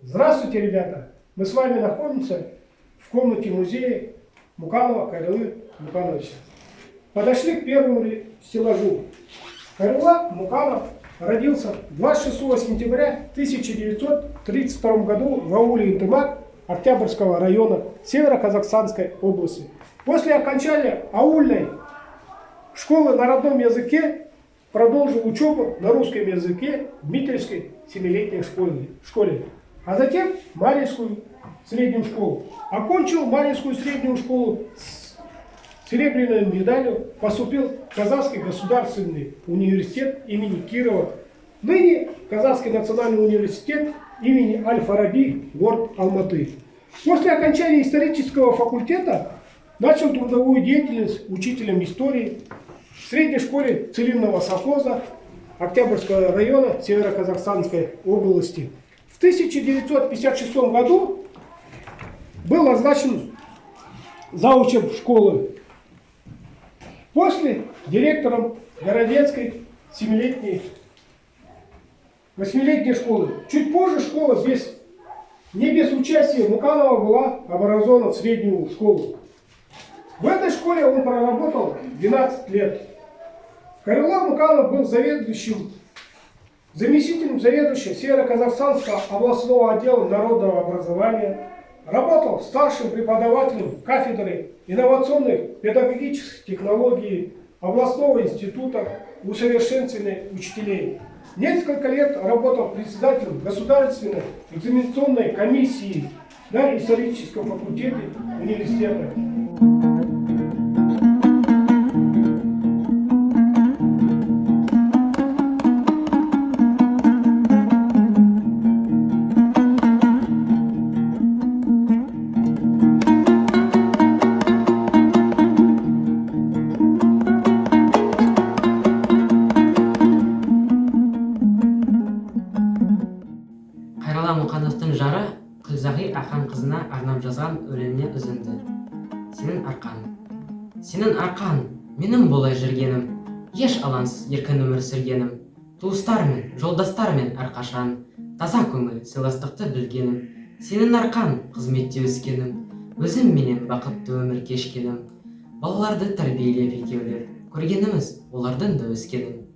Здравствуйте, ребята! Мы с вами находимся в комнате музея Муканова Кайрылы Мукановича. Подошли к первому стеллажу. Кайрыла Муканов родился 26 сентября 1932 году в ауле Интымак Октябрьского района Северо-Казахстанской области. После окончания аульной школы на родном языке продолжил учебу на русском языке в Мительской 7-летней школе. А затем Марьинскую среднюю школу. Окончил Марьинскую среднюю школу с серебряной медалью, поступил в Казахский государственный университет имени Кирова, ныне Казахский национальный университет имени Аль-Фараби, город Алматы. После окончания исторического факультета начал трудовую деятельность учителем истории в средней школе целинного совхоза Октябрьского района Северо-Казахстанской области. В 1956 году был назначен заучем школы. После директором Городецкой 8-летней школы. Чуть позже школа не без участия Муканова была образована в среднюю школу. В этой школе он проработал 12 лет. Кайрыла Муканов был заместителем заведующего Северо-Казахстанского областного отдела народного образования, работал старшим преподавателем кафедры инновационных педагогических технологий областного института усовершенствования учителей. Несколько лет работал председателем Государственной экзаменационной комиссии на историческом факультете университета. Бала Мұқановтың жары Күлзағир Ахан қызына арнап жазған өлеңіне үзінді. Сенің арқан. Сенің арқан, менің болай жүргенім, еш алаңсыз еркін өмір сүргенім, туыстармен, жолдастармен әрқашан таза көңіл сыйластықты білгенім. Сенің арқан, қызметте өскенім, өзім менен бақытты өмір кешкенім. Балаларды тәрбиелеп екеулеп, көргеніміз олардың да өскенім.